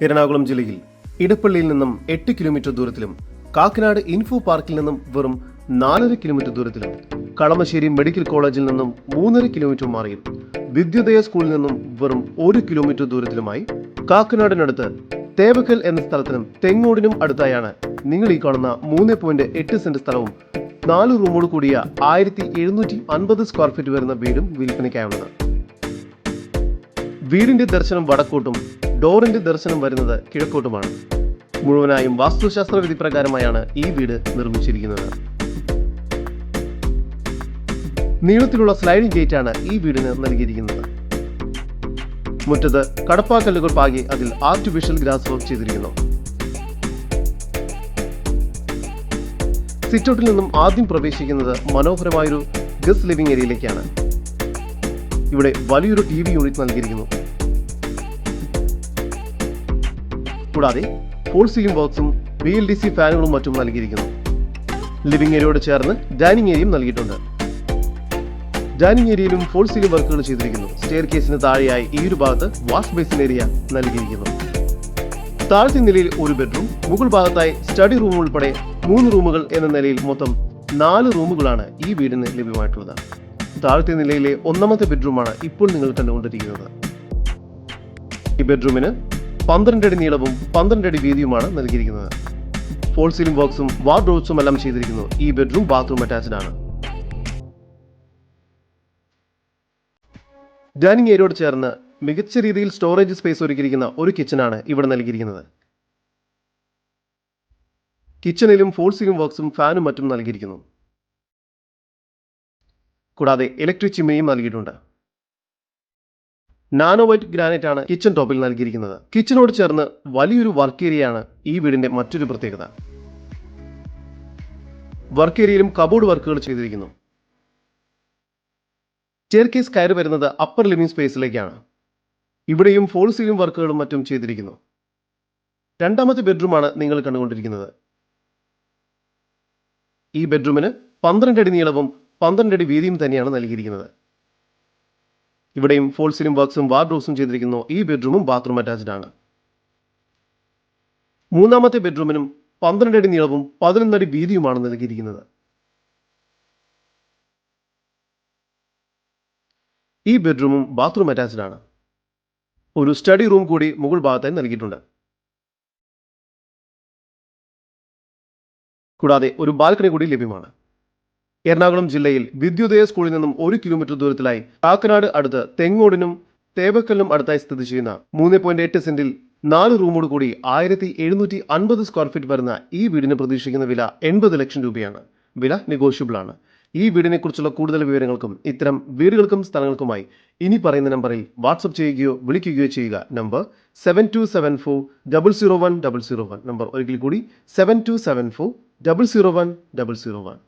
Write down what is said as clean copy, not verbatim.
എറണാകുളം ജില്ലയിൽ ഇടപ്പള്ളിയിൽ നിന്നും 8 kilometre ദൂരത്തിലും Kakkanad info പാർക്കിൽ നിന്നും വെറും 4.5 കിലോമീറ്റർ ദൂരത്തിലും കളമശ്ശേരി മെഡിക്കൽ കോളേജിൽ നിന്നും 3.5 കിലോമീറ്റർ മാറിയും വിദ്യോദയ സ്കൂളിൽ നിന്നും വെറും 1 കിലോമീറ്റർ ദൂരത്തിലുമായി കാക്കനാടിനടുത്ത് തേവക്കൽ എന്ന സ്ഥലത്തിനും തെങ്ങോടിനും അടുത്തായാണ് നിങ്ങൾ ഈ കാണുന്ന 3.8 സെന്റ് സ്ഥലവും 4 റൂമോട് കൂടിയ 1750 സ്ക്വയർ ഫീറ്റ് വരുന്ന വീടും വിൽപ്പനയ്ക്കായുള്ളത്. വീടിന്റെ ദർശനം വടക്കോട്ടും ഡോറിന്റെ ദർശനം വരുന്നത് കിഴക്കോട്ടുമാണ്. മുഴുവനായും വാസ്തുശാസ്ത്ര വിധി പ്രകാരമായാണ് ഈ വീട് നിർമ്മിച്ചിരിക്കുന്നത്. നീളത്തിലുള്ള സ്ലൈഡിംഗ് ഗേറ്റാണ് ഈ വീടിന് നൽകിയിരിക്കുന്നത്. മുറ്റത്ത് കടപ്പാക്കല്ലുകൾ പാകി അതിൽ ആർട്ടിഫിഷ്യൽ ഗ്രാസ് വർക്ക് ചെയ്തിരിക്കുന്നു. സിറ്റൗട്ടിൽ നിന്നും ആദ്യം പ്രവേശിക്കുന്നത് മനോഹരമായൊരു ഗസ്റ്റ് ലിവിംഗ് ഏരിയയിലേക്കാണ്. ഇവിടെ വലിയൊരു TV യൂണിറ്റ് നൽകിയിരിക്കുന്നു. കൂടാതെ ഫോൾ സീലിംഗ് ബോക്സും BLDC ഫാനുകളും മറ്റും നൽകിയിരിക്കുന്നു. ലിവിംഗ് ഏരിയയോട് ചേർന്ന് ഡൈനിങ് ഏരിയയും നൽകിയിട്ടുണ്ട്. ഡൈനിങ് ഏരിയയിലും ഫോൾ സീലിംഗ് വർക്കുകൾ ചെയ്തിരിക്കുന്നു. സ്റ്റെയർ കേസിന് താഴെയായി ഈ ഒരു ഭാഗത്ത് വാഷ് ബേസിൻ ഏരിയ നൽകിയിരിക്കുന്നു. താഴത്തെ നിലയിൽ ഒരു ബെഡ്റൂം, മുകൾ ഭാഗത്തായി സ്റ്റഡി റൂം ഉൾപ്പെടെ 3 റൂമുകൾ എന്ന നിലയിൽ മൊത്തം 4 റൂമുകളാണ് ഈ വീടിന് ലഭ്യമായിട്ടുള്ളത്. താഴത്തെ നിലയിലെ 1ാമത്തെ ബെഡ്റൂമാണ് ഇപ്പോൾ നിങ്ങൾ കണ്ടുകൊണ്ടിരിക്കുന്നത്. ഈ ബെഡ്റൂമിന് 12 അടി നീളവും 12 അടി വീതിയുമാണ് നൽകിയിരിക്കുന്നത്. ഫോൾ സീലിംഗ് ബോക്സും വാർഡ്രോബ്സും എല്ലാം ചെയ്തിരിക്കുന്നു. ഈ ബെഡ്റൂം ബാത്റൂം അറ്റാച്ച്ഡ് ആണ്. ഡൈനിങ് ഏരിയയോട് ചേർന്ന് മികച്ച രീതിയിൽ സ്റ്റോറേജ് സ്പേസ് ഒരുക്കിയിരിക്കുന്ന ഒരു കിച്ചണാണ് ഇവിടെ നൽകിയിരിക്കുന്നത്. കിച്ചണിലും ഫോൾ സീലിംഗ് ബോക്സും ഫാനും മറ്റും നൽകിയിരിക്കുന്നു. കൂടാതെ ഇലക്ട്രിക് ചിമ്മിനിയും നൽകിയിട്ടുണ്ട്. നാനോ വൈറ്റ് ഗ്രാനൈറ്റ് ആണ് കിച്ചൺ ടോപ്പിൽ നൽകിയിരിക്കുന്നത്. കിച്ചണോട് ചേർന്ന് വലിയൊരു വർക്ക് ഏരിയയാണ് ഈ വീടിന്റെ മറ്റൊരു പ്രത്യേകത. വർക്ക് ഏരിയയിലും കബോർഡ് വർക്കുകൾ ചെയ്തിരിക്കുന്നു. സ്റ്റെയർകേസ് കയറി വരുന്നത് അപ്പർ ലിവിംഗ് സ്പേസിലേക്കാണ്. ഇവിടെയും ഫോൾ സീലിംഗ് വർക്കുകളും മറ്റും ചെയ്തിരിക്കുന്നു. 2ാമത്തെ ബെഡ്റൂമാണ് നിങ്ങൾ കണ്ടുകൊണ്ടിരിക്കുന്നത്. ഈ ബെഡ്റൂമിന് 12 അടി നീളവും 12 അടി വീതിയും തന്നെയാണ് നൽകിയിരിക്കുന്നത്. ഇവിടെയും ഫോൾ സീലിംഗ് വർക്ക്സും വാർഡ്രോബ്സും ചെയ്തിരിക്കുന്നു. ഈ ബെഡ്റൂമും ബാത്റൂം അറ്റാച്ച്ഡ് ആണ്. 3ാമത്തെ ബെഡ്റൂമിനും 12 അടി നീളവും 11 അടി വീതിയുമാണ് നൽകിയിരിക്കുന്നത്. ഈ ബെഡ്റൂമും ബാത്റൂം അറ്റാച്ച്ഡ് ആണ്. ഒരു സ്റ്റഡി റൂം കൂടി മുകൾ ഭാഗത്തായി നൽകിയിട്ടുണ്ട്. കൂടാതെ ഒരു ബാൽക്കണി കൂടി ലഭ്യമാണ്. എറണാകുളം ജില്ലയിൽ വിദ്യോദയ സ്കൂളിൽ നിന്നും 1 കിലോമീറ്റർ ദൂരത്തിലായി കാക്കനാട് അടുത്ത് തെങ്ങോടിനും തേവക്കലിനും അടുത്തായി സ്ഥിതി ചെയ്യുന്ന 3.8 സെന്റിൽ 4 റൂമോട് കൂടി 1750 സ്ക്വയർ ഫീറ്റ് വരുന്ന ഈ വീടിന് പ്രതീക്ഷിക്കുന്ന വില 80 ലക്ഷം രൂപയാണ്. വില നെഗോഷ്യബിൾ ആണ്. ഈ വീടിനെ കുറിച്ചുള്ള കൂടുതൽ വിവരങ്ങൾക്കും ഇത്തരം വീടുകൾക്കും സ്ഥലങ്ങൾക്കുമായി ഇനി പറയുന്ന നമ്പറിൽ വാട്സ്ആപ്പ് ചെയ്യുകയോ വിളിക്കുകയോ ചെയ്യുക. നമ്പർ 7274 001 001. നമ്പർ ഒരിക്കൽ കൂടി 7274 001 001.